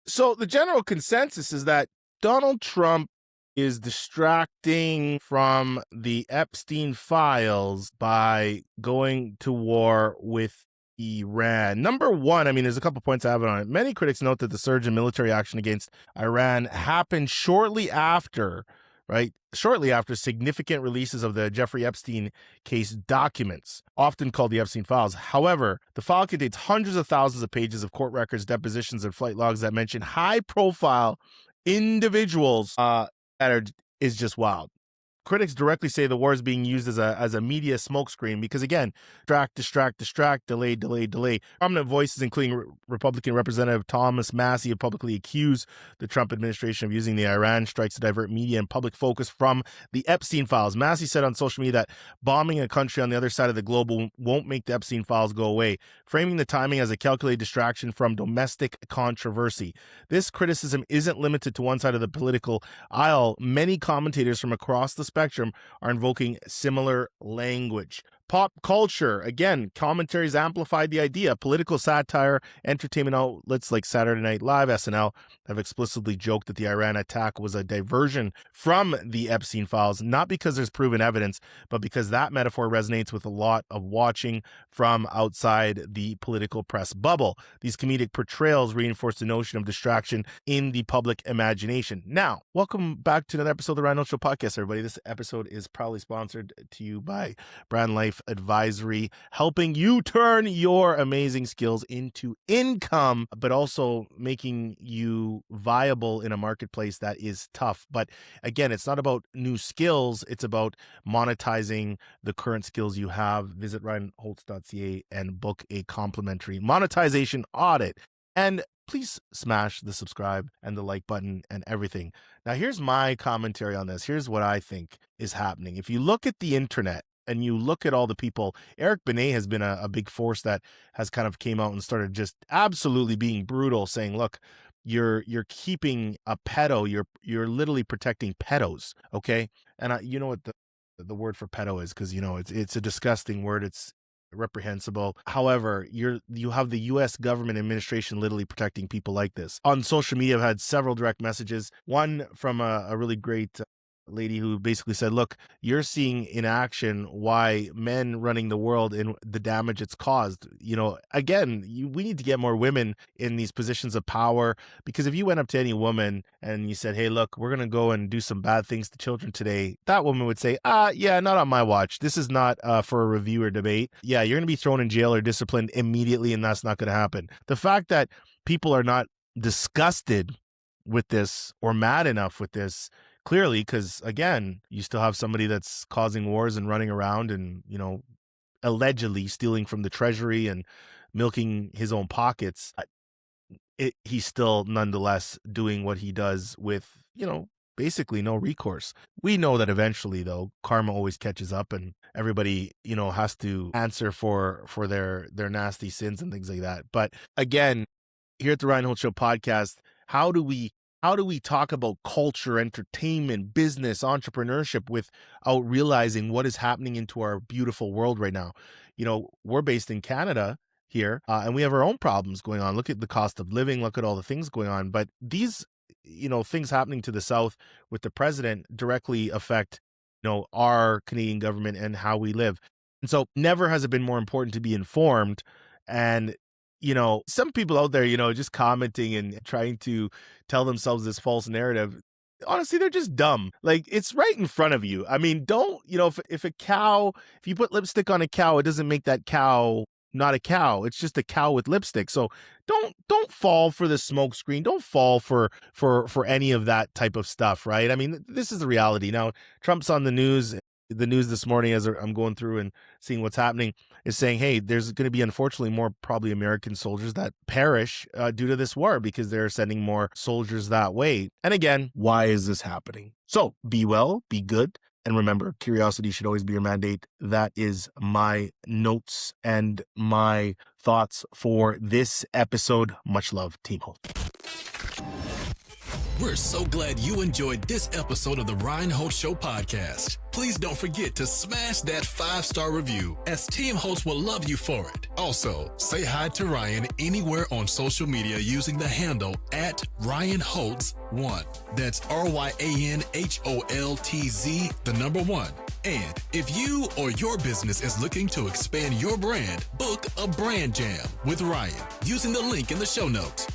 So the general consensus is that Donald Trump is distracting from the Epstein files by going to war with Iran. Number one, I mean, there's a couple points I have on it. Many critics note that the surge in military action against Iran happened shortly after significant releases of the Jeffrey Epstein case documents, often called the Epstein files. However, the file contains hundreds of thousands of pages of court records, depositions, and flight logs that mention high-profile individuals is just wild. Critics directly say the war is being used as a media smokescreen because, again, distract, delay. Prominent voices, including Republican Representative Thomas Massie, have publicly accused the Trump administration of using the Iran strikes to divert media and public focus from the Epstein files. Massie said on social media that bombing a country on the other side of the globe won't make the Epstein files go away, framing the timing as a calculated distraction from domestic controversy. This criticism isn't limited to one side of the political aisle. Many commentators from across the spectrum are invoking similar language. Pop culture, again, commentaries amplified the idea. Political satire, entertainment outlets like Saturday Night Live, SNL, have explicitly joked that the Iran attack was a diversion from the Epstein files, not because there's proven evidence, but because that metaphor resonates with a lot of watching from outside the political press bubble. These comedic portrayals reinforce the notion of distraction in the public imagination. Now, welcome back to another episode of the Ryan Holtz Show podcast, everybody. This episode is proudly sponsored to you by Brand Life Advisory, helping you turn your amazing skills into income, but also making you viable in a marketplace that is tough. But again, it's not about new skills. It's about monetizing the current skills you have. Visit ryanholtz.ca and book a complimentary monetization audit. And please smash the subscribe and the like button and everything. Now, here's my commentary on this. Here's what I think is happening. If you look at the internet, and you look at all the people, Eric Benet has been a big force that has kind of came out and started just absolutely being brutal, saying, look, you're keeping a pedo, you're literally protecting pedos, okay? And you know what the word for pedo is, because it's a disgusting word, it's reprehensible. However, you have the U.S. government administration literally protecting people like this. On social media, I've had several direct messages, one from a really great lady who basically said, look, you're seeing in action why men running the world and the damage it's caused. Again, we need to get more women in these positions of power, because if you went up to any woman and you said, hey, look, we're going to go and do some bad things to children today, that woman would say, yeah, not on my watch. This is not for a review or debate. Yeah, you're going to be thrown in jail or disciplined immediately, and that's not going to happen. The fact that people are not disgusted with this or mad enough with this, clearly, because, again, you still have somebody that's causing wars and running around and, allegedly stealing from the treasury and milking his own pockets. He's still nonetheless doing what he does with, basically no recourse. We know that eventually, though, karma always catches up and everybody, has to answer for their nasty sins and things like that. But again, here at the Ryan Holtz Show podcast, how do we talk about culture, entertainment, business, entrepreneurship without realizing what is happening into our beautiful world right now? We're based in Canada here, and we have our own problems going on. Look at the cost of living, look at all the things going on. But these, things happening to the South with the president directly affect, our Canadian government and how we live. And so never has it been more important to be informed. And some people out there, just commenting and trying to tell themselves this false narrative, honestly, they're just dumb. Like, it's right in front of you. I mean, don't, if you put lipstick on a cow, it doesn't make that cow not a cow. It's just a cow with lipstick. So don't fall for the smoke screen. Don't fall for any of that type of stuff, right? I mean, this is the reality. Now, Trump's on the news. The news this morning, as I'm going through and seeing what's happening, is saying, hey, there's going to be, unfortunately, more probably American soldiers that perish due to this war because they're sending more soldiers that way. And again, why is this happening? So be well, be good. And remember, curiosity should always be your mandate. That is my notes and my thoughts for this episode. Much love, Team Holt. We're so glad you enjoyed this episode of the Ryan Holtz Show podcast. Please don't forget to smash that 5-star review, as Team Holtz will love you for it. Also, say hi to Ryan anywhere on social media using the handle @RyanHoltz1. That's RyanHoltz1. And if you or your business is looking to expand your brand, book a brand jam with Ryan using the link in the show notes.